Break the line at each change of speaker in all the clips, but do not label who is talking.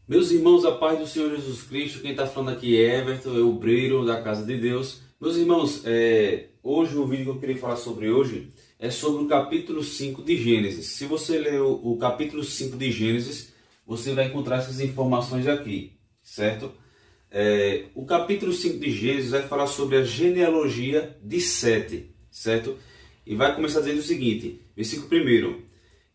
Meus irmãos, a paz do Senhor Jesus Cristo, quem está falando aqui é Everton, obreiro da Casa de Deus. Meus irmãos, hoje o vídeo que eu queria falar sobre hoje é sobre o capítulo 5 de Gênesis. Se você ler o capítulo 5 de Gênesis, você vai encontrar essas informações aqui, certo? O capítulo 5 de Gênesis vai falar sobre a genealogia de Sete, certo? E vai começar dizendo o seguinte, versículo 1.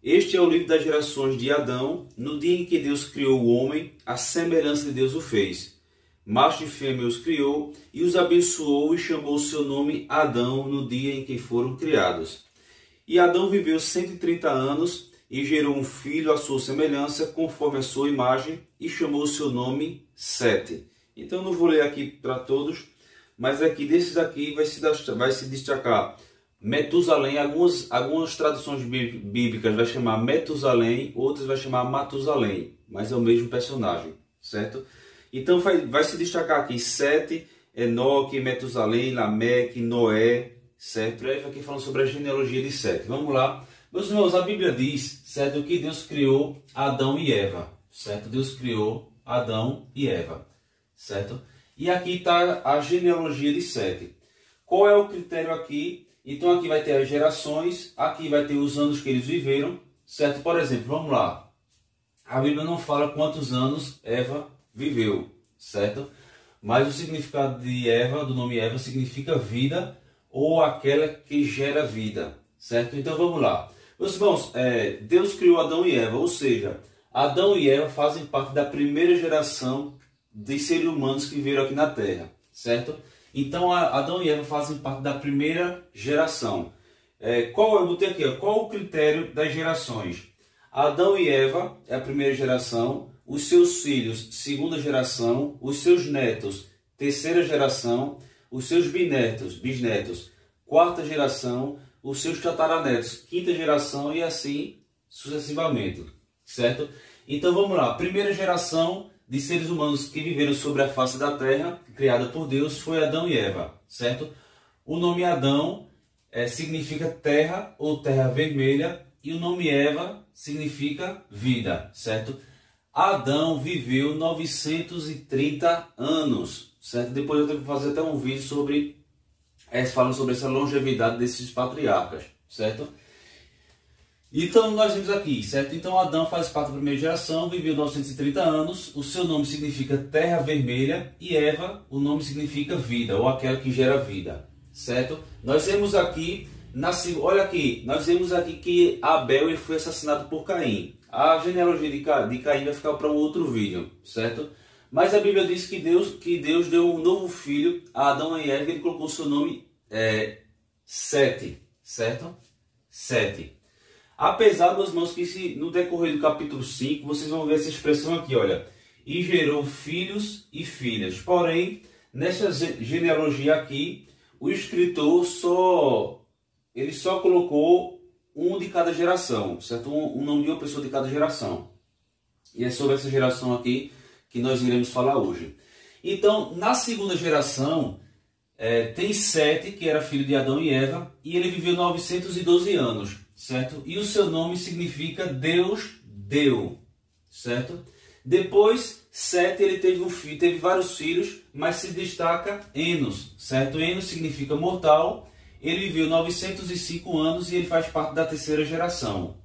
Este é o livro das gerações de Adão, no dia em que Deus criou o homem, a semelhança de Deus o fez. Macho e fêmea os criou, e os abençoou e chamou o seu nome Adão no dia em que foram criados. E Adão viveu 130 anos, e gerou um filho à sua semelhança, conforme a sua imagem, e chamou o seu nome Sete. Então não vou ler aqui para todos, mas aqui desses aqui vai se destacar Metusalém. Algumas traduções bíblicas vai chamar Metusalém, outras vai chamar Matusalém, mas é o mesmo personagem, certo? Então vai se destacar aqui Sete, Enoque, Metusalém, Lameque, Noé, certo? Aí aqui falando sobre a genealogia de Sete. Vamos lá. Meus irmãos, a Bíblia diz, certo, que Deus criou Adão e Eva, certo? Deus criou Adão e Eva, certo? E aqui está a genealogia de Sete. Qual é o critério aqui? Então aqui vai ter as gerações, aqui vai ter os anos que eles viveram, certo? Por exemplo, vamos lá. A Bíblia não fala quantos anos Eva viveu, certo? Mas o significado de Eva, do nome Eva, significa vida ou aquela que gera vida, certo? Então vamos lá. Meus irmãos, Deus criou Adão e Eva, ou seja, Adão e Eva fazem parte da primeira geração de seres humanos que viveram aqui na Terra, certo? Então Adão e Eva fazem parte da primeira geração. Eu botei aqui, qual o critério das gerações? Adão e Eva é a primeira geração, os seus filhos, segunda geração, os seus netos, terceira geração, os seus bisnetos, quarta geração, os seus tataranetos, quinta geração e assim sucessivamente, certo? Então vamos lá, primeira geração de seres humanos que viveram sobre a face da terra, criada por Deus, foi Adão e Eva, certo? O nome Adão significa terra ou terra vermelha, e o nome Eva significa vida, certo? Adão viveu 930 anos, certo? Depois eu tenho que fazer até um vídeo falando sobre essa longevidade desses patriarcas, certo? Então nós vimos aqui, certo? Então Adão faz parte da primeira geração, viveu 930 anos, o seu nome significa terra vermelha, e Eva, o nome significa vida, ou aquela que gera vida, certo? Nós vemos aqui, olha aqui, nós vemos aqui que Abel ele foi assassinado por Caim. A genealogia de Caim vai ficar para um outro vídeo, certo? Mas a Bíblia diz que Deus deu um novo filho a Adão e Eva, e ele colocou o seu nome Sete, certo? Sete. Apesar, meus irmãos, que no decorrer do capítulo 5, vocês vão ver essa expressão aqui, olha. E gerou filhos e filhas. Porém, nessa genealogia aqui, o escritor só colocou um de cada geração, certo? Um nome de uma pessoa de cada geração. E é sobre essa geração aqui que nós iremos falar hoje. Então, na segunda geração, tem Sete, que era filho de Adão e Eva, e ele viveu 912 anos. Certo? E o seu nome significa Deus deu, certo? Depois, Sete ele teve vários filhos, mas se destaca Enos, certo? Enos significa mortal. Ele viveu 905 anos e ele faz parte da terceira geração.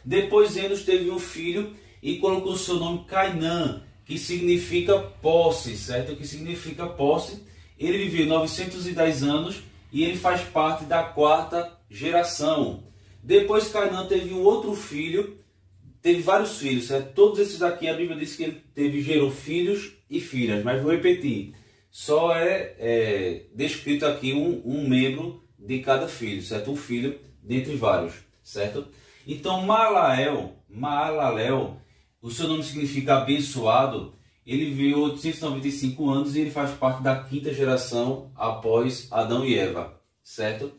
Depois Enos teve um filho e colocou o seu nome Cainã, que significa posse, certo? Que significa posse. Ele viveu 910 anos e ele faz parte da quarta geração. Depois Cainã teve um outro filho, teve vários filhos, certo? Todos esses daqui a Bíblia diz que ele gerou filhos e filhas, mas vou repetir, só é descrito aqui um membro de cada filho, certo? Um filho dentre vários, certo? Então Maalalel, o seu nome significa abençoado, ele viveu 895 anos e ele faz parte da quinta geração após Adão e Eva, certo?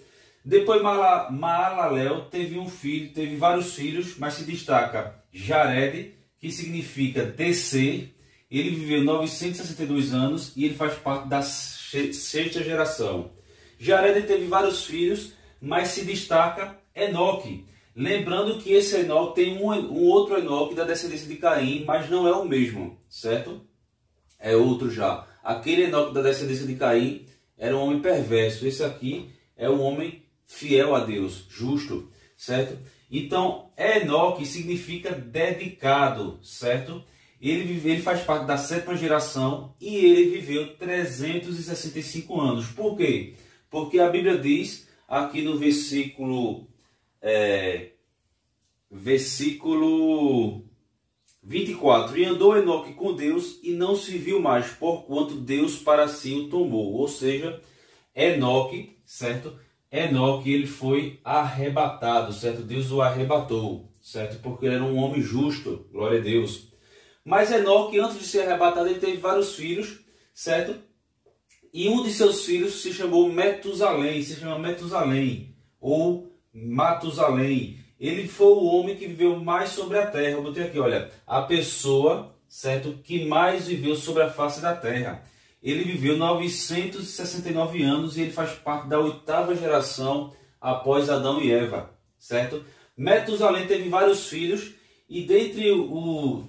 Depois Maalalel teve um filho, teve vários filhos, mas se destaca Jared, que significa descer. Ele viveu 962 anos e ele faz parte da sexta geração. Jared teve vários filhos, mas se destaca Enoque. Lembrando que esse Enoque tem um outro Enoque da descendência de Caim, mas não é o mesmo, certo? É outro já. Aquele Enoque da descendência de Caim era um homem perverso. Esse aqui é um homem fiel a Deus, justo, certo? Então, Enoque significa dedicado, certo? Ele faz parte da 7ª geração e ele viveu 365 anos. Por quê? Porque a Bíblia diz aqui no versículo 24: e andou Enoque com Deus e não se viu mais, porquanto Deus para si o tomou. Ou seja, Enoque, certo? Enoque, ele foi arrebatado, certo? Deus o arrebatou, certo? Porque ele era um homem justo, glória a Deus. Mas Enoque, antes de ser arrebatado, ele teve vários filhos, certo? E um de seus filhos se chamou Metusalém, se chama Metusalém, ou Matusalém. Ele foi o homem que viveu mais sobre a terra. Eu botei aqui, olha, a pessoa, certo, que mais viveu sobre a face da terra. Ele viveu 969 anos e ele faz parte da 8ª geração após Adão e Eva, certo? Metusalém teve vários filhos e dentre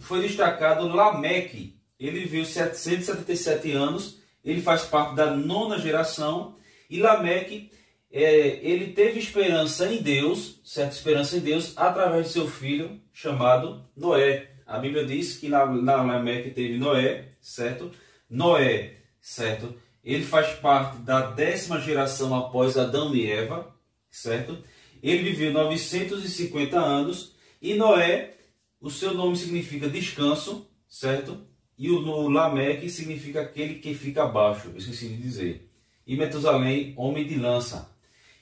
foi destacado Lameque. Ele viveu 777 anos, ele faz parte da 9ª geração e Lameque ele teve esperança em Deus, certa esperança em Deus, através de seu filho chamado Noé. A Bíblia diz que na Lameque teve Noé, certo? Noé, certo? Ele faz parte da 10ª geração após Adão e Eva, certo? Ele viveu 950 anos e Noé, o seu nome significa descanso, certo? E o Lameque significa aquele que fica abaixo, eu esqueci de dizer. E Metusalém, homem de lança.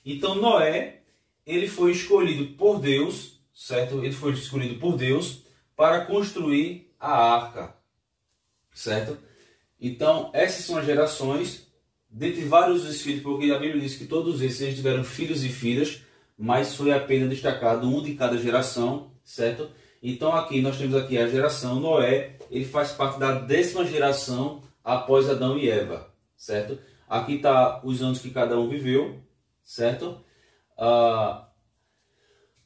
Então Noé, ele foi escolhido por Deus, certo? Ele foi escolhido por Deus para construir a arca, certo? Então essas são as gerações, dentre vários dos filhos, porque a Bíblia diz que todos eles tiveram filhos e filhas, mas foi apenas destacado um de cada geração, certo? Então aqui nós temos aqui a geração Noé, ele faz parte da 10ª geração após Adão e Eva, certo? Aqui está os anos que cada um viveu, certo?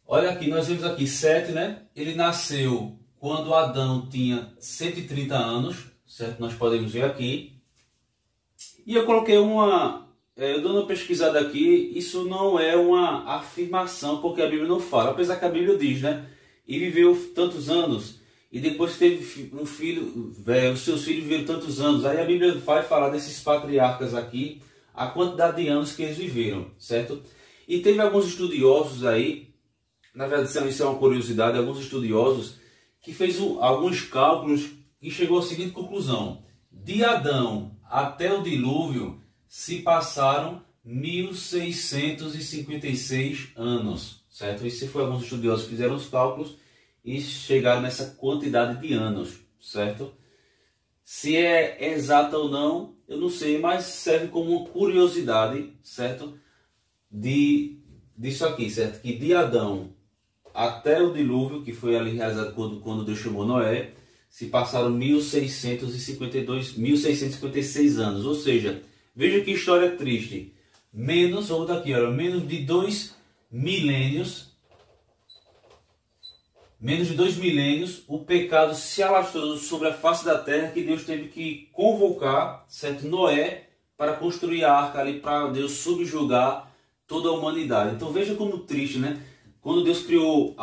Olha aqui, nós vemos aqui Sete, né? Ele nasceu quando Adão tinha 130 anos, certo? Nós podemos ver aqui. E eu coloquei eu dando uma pesquisada aqui, isso não é uma afirmação, porque a Bíblia não fala, apesar que a Bíblia diz, né? E viveu tantos anos, e depois teve um filho, os seus filhos viveram tantos anos. Aí a Bíblia vai falar desses patriarcas aqui, a quantidade de anos que eles viveram, certo? E teve alguns estudiosos aí, na verdade isso é uma curiosidade, alguns estudiosos que fez alguns cálculos e chegou à seguinte conclusão: de Adão até o dilúvio se passaram 1656 anos, certo? Isso foi alguns estudiosos que fizeram os cálculos e chegaram nessa quantidade de anos, certo? Se é exata ou não, eu não sei, mas serve como uma curiosidade, certo? Disso aqui, certo? Que de Adão até o dilúvio, que foi ali realizado quando Deus chamou Noé, se passaram 1656 anos. Ou seja, veja que história triste. Menos, ou daqui, olha, menos de 2 milênios, o pecado se alastrou sobre a face da terra, que Deus teve que convocar, certo, Noé para construir a arca ali, para Deus subjugar toda a humanidade. Então veja como triste, né? Quando Deus criou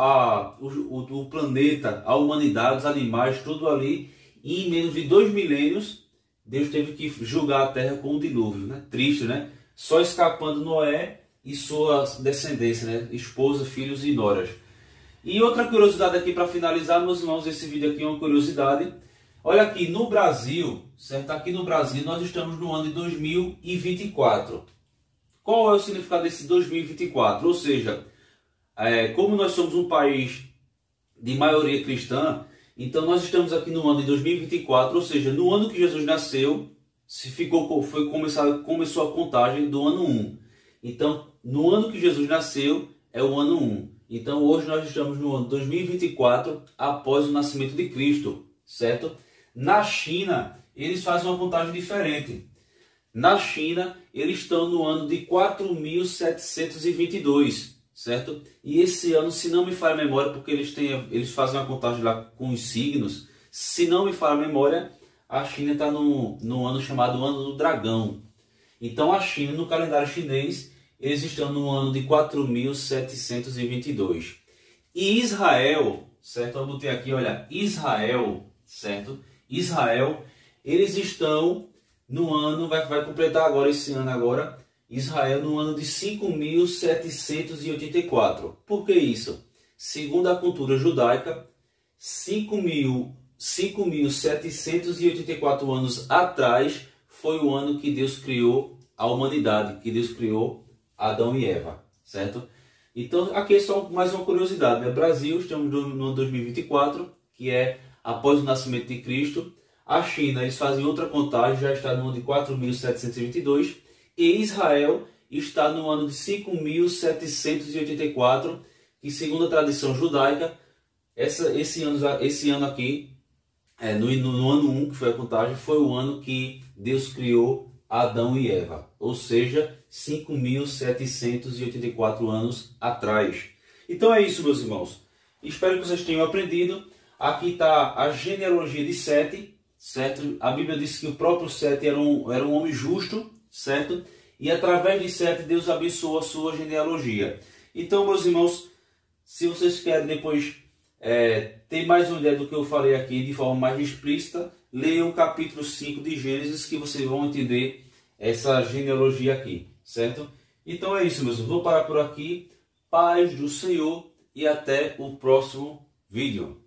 o planeta, a humanidade, os animais, tudo ali, e em menos de 2 milênios, Deus teve que julgar a terra com o dilúvio, né? Triste, né? Só escapando Noé e sua descendência, né? Esposa, filhos e noras. E outra curiosidade aqui para finalizar, meus irmãos, esse vídeo aqui é uma curiosidade. Olha aqui, no Brasil, certo? Aqui no Brasil nós estamos no ano de 2024. Qual é o significado desse 2024? Ou seja, como nós somos um país de maioria cristã, então nós estamos aqui no ano de 2024, ou seja, no ano que Jesus nasceu, começou a contagem do ano 1. Então, no ano que Jesus nasceu, é o ano 1. Então, hoje nós estamos no ano 2024, após o nascimento de Cristo, certo? Na China, eles fazem uma contagem diferente. Na China, eles estão no ano de 4.722, certo? E esse ano, se não me falha a memória, porque eles fazem uma contagem lá com os signos, se não me falha a memória, a China está no ano chamado Ano do Dragão. Então a China, no calendário chinês, eles estão no ano de 4.722. E Israel, certo? Eu botei aqui, olha, Israel, certo? Israel, eles estão no ano, vai completar agora esse ano agora, Israel no ano de 5.784. Por que isso? Segundo a cultura judaica, 5.784 anos atrás foi o ano que Deus criou a humanidade, que Deus criou Adão e Eva, certo? Então aqui é só mais uma curiosidade, né? Brasil, estamos no ano 2024, que é após o nascimento de Cristo. A China, eles fazem outra contagem, já está no ano de 4.722. E Israel está no ano de 5.784, que segundo a tradição judaica, esse ano aqui, no ano 1, que foi a contagem, foi o ano que Deus criou Adão e Eva. Ou seja, 5.784 anos atrás. Então é isso, meus irmãos. Espero que vocês tenham aprendido. Aqui está a genealogia de Sete, certo? A Bíblia diz que o próprio Sete era um homem justo, certo? E através de Sete, Deus abençoou a sua genealogia. Então, meus irmãos, se vocês querem depois ter mais uma ideia do que eu falei aqui de forma mais explícita, leiam o capítulo 5 de Gênesis, que vocês vão entender essa genealogia aqui, certo? Então é isso, meus irmãos. Vou parar por aqui. Paz do Senhor e até o próximo vídeo.